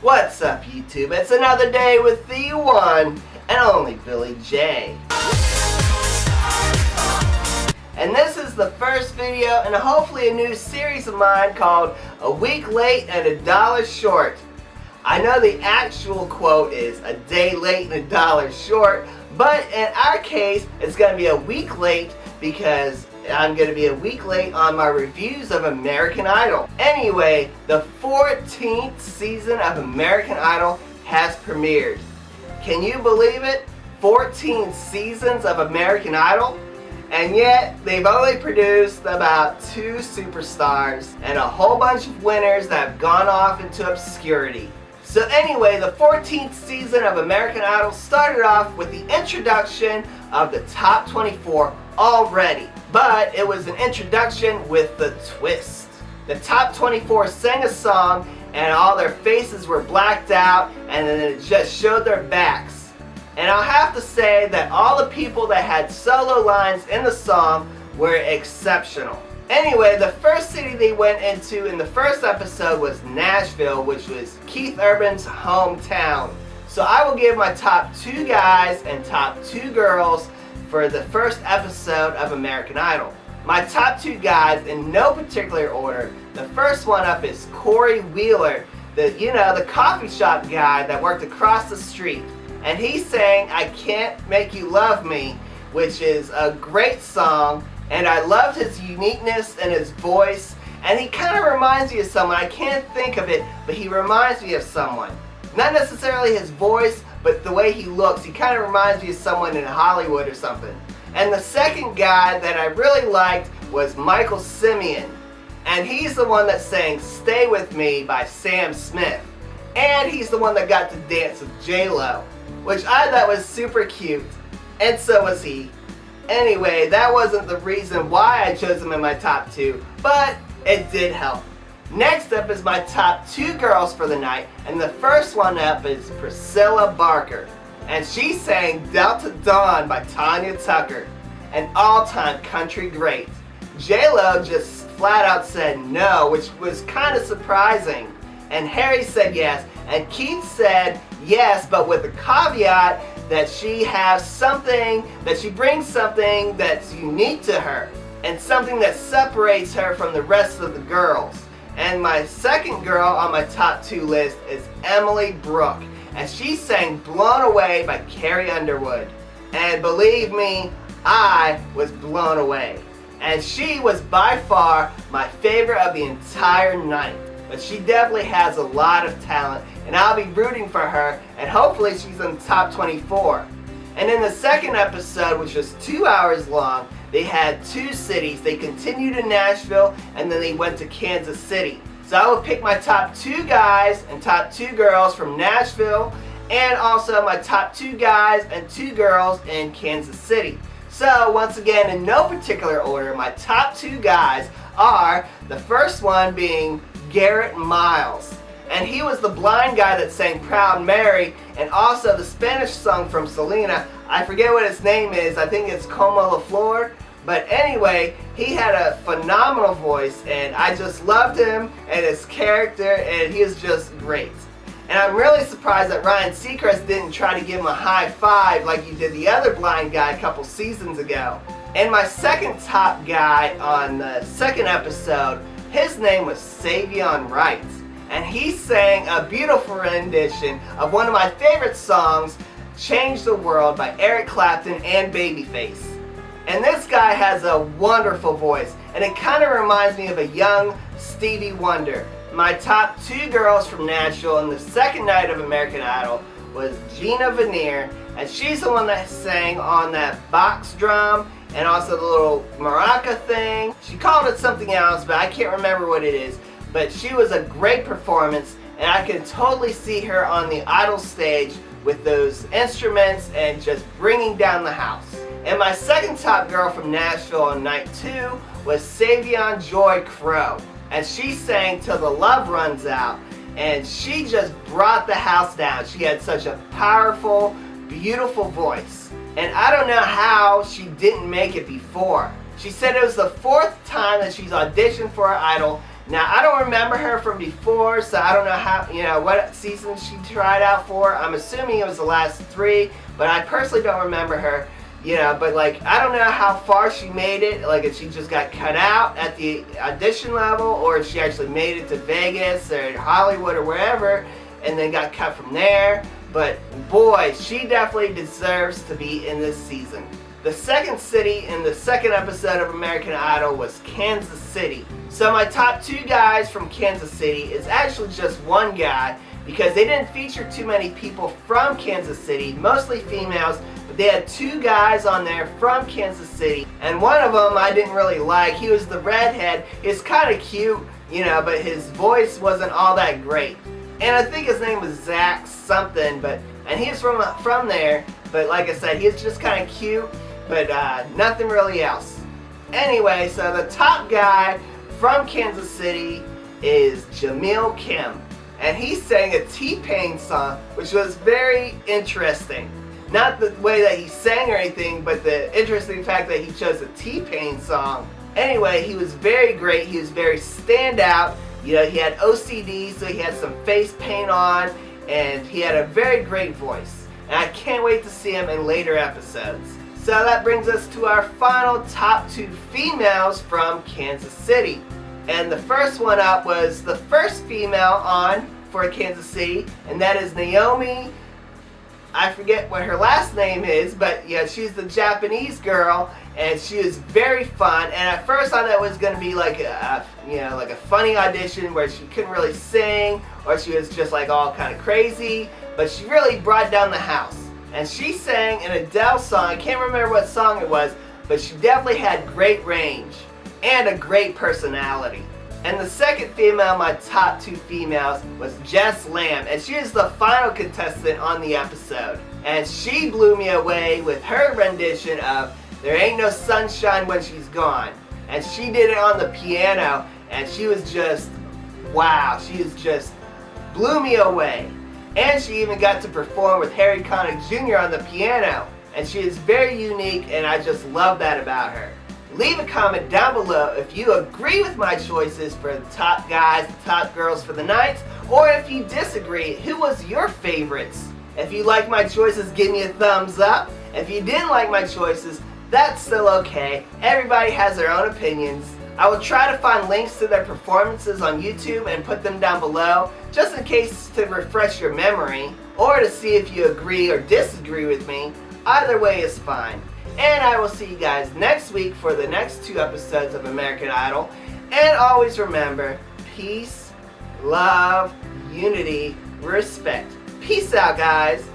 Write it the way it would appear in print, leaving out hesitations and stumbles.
What's up, YouTube? It's another day with the one and only Billy J. And this is the first video in hopefully a new series of mine called A Week Late and a Dollar Short. I know the actual quote is a day late and a dollar short, but in our case it's going to be a week late because I'm going to be a week late on my reviews of American Idol. Anyway, the 14th season of American Idol has premiered. Can you believe it? 14 seasons of American Idol? And yet, they've only produced about 2 superstars and a whole bunch of winners that have gone off into obscurity. So anyway, the 14th season of American Idol started off with the introduction of the top 24 already. But it was an introduction with the twist. The top 24 sang a song and all their faces were blacked out and then it just showed their backs. And I'll have to say that all the people that had solo lines in the song were exceptional. Anyway, the first city they went into in the first episode was Nashville, which was Keith Urban's hometown. So I will give my top 2 guys and top 2 girls for the first episode of American Idol. My top 2 guys in no particular order. The first one up is Kory the coffee shop guy that worked across the street. And he sang I Can't Make You Love Me, which is a great song, and I loved his uniqueness and his voice, and he kind of reminds me of someone. I can't think of it, but he reminds me of someone. Not necessarily his voice, but the way he looks. He kind of reminds me of someone in Hollywood or something. And the second guy that I really liked was Simeon. And he's the one that sang Stay With Me by Sam Smith. And he's the one that got to dance with J-Lo, which I thought was super cute. And so was he. Anyway, that wasn't the reason why I chose him in my top 2, but it did help. Next up is my top 2 girls for the night, and the first one up is Priscilla Barker. And she sang Delta Dawn by Tanya Tucker, an all-time country great. J-Lo just flat out said no, which was kind of surprising. And Harry said yes, and Keith said yes, but with the caveat that she has something, that she brings something that's unique to her, and something that separates her from the rest of the girls. And my second girl on my top 2 list is Emily Brooke, and she sang Blown Away by Carrie Underwood. And believe me, I was blown away. And she was by far my favorite of the entire night. But she definitely has a lot of talent, and I'll be rooting for her, and hopefully she's in the top 24. And in the second episode, which was 2 hours long, they had 2 cities. They continued in Nashville, and then they went to Kansas City. So I will pick my top 2 guys and top 2 girls from Nashville, and also my top 2 guys and 2 girls in Kansas City. So once again, in no particular order, my top 2 guys are, the first one being Garrett Myers. And he was the blind guy that sang Proud Mary, and also the Spanish song from Selena. I forget what his name is. I think it's Como La Flor. But anyway, he had a phenomenal voice, and I just loved him and his character, and he is just great. And I'm really surprised that Ryan Seacrest didn't try to give him a high five like he did the other blind guy a couple seasons ago. And my second top guy on the second episode, his name was Savion Wright. And he sang a beautiful rendition of one of my favorite songs, Change the World by Eric Clapton and Babyface. And this guy has a wonderful voice, and it kind of reminds me of a young Stevie Wonder. My top 2 girls from Nashville in the second night of American Idol was Gina Vanier, and she's the one that sang on that box drum and also the little maraca thing. She called it something else, but I can't remember what it is. But she was a great performance, and I can totally see her on the Idol stage with those instruments and just bringing down the house. And my second top girl from Nashville on night 2 was Savion Joy Crow. And she sang Till the Love Runs Out. And she just brought the house down. She had such a powerful, beautiful voice. And I don't know how she didn't make it before. She said it was the 4th time that she's auditioned for Idol, Now, I don't remember her from before, so I don't know how, what season she tried out for. I'm assuming it was the last 3, but I personally don't remember her. But like, I don't know how far she made it, like if she just got cut out at the audition level, or if she actually made it to Vegas or Hollywood or wherever, and then got cut from there. But boy, she definitely deserves to be in this season. The second city in the second episode of American Idol was Kansas City. So my top 2 guys from Kansas City is actually just one guy, because they didn't feature too many people from Kansas City, mostly females, but they had 2 guys on there from Kansas City, and one of them I didn't really like. He was the redhead. He's kind of cute, but his voice wasn't all that great. And I think his name was Zach something, and he's from there, but like I said, he's just kind of cute, but nothing really else. Anyway, so the top guy from Kansas City is Jamel Kim. And he sang a T-Pain song, which was very interesting. Not the way that he sang or anything, but the interesting fact that he chose a T-Pain song. Anyway, he was very great. He was very standout. He had OCD, so he had some face paint on, and he had a very great voice. And I can't wait to see him in later episodes. So that brings us to our final top 2 females from Kansas City. And the first one up was the first female on for Kansas City, and that is Naomi. I forget what her last name is, but yeah, she's the Japanese girl, and she is very fun. And at first I thought it was going to be like a funny audition where she couldn't really sing, or she was just like all kind of crazy, but she really brought down the house. And she sang an Adele song. I can't remember what song it was, but she definitely had great range and a great personality. And the second female, my top 2 females, was Jess Lamb, and she is the final contestant on the episode. And she blew me away with her rendition of There Ain't No Sunshine When She's Gone. And she did it on the piano, and she was just, wow, blew me away. And she even got to perform with Harry Connick Jr. on the piano. And she is very unique, and I just love that about her. Leave a comment down below if you agree with my choices for the top guys, the top girls for the nights, or if you disagree, who was your favorites? If you like my choices, give me a thumbs up. If you didn't like my choices, that's still okay. Everybody has their own opinions. I will try to find links to their performances on YouTube and put them down below, just in case to refresh your memory, or to see if you agree or disagree with me. Either way is fine. And I will see you guys next week for the next 2 episodes of American Idol. And always remember, peace, love, unity, respect. Peace out, guys.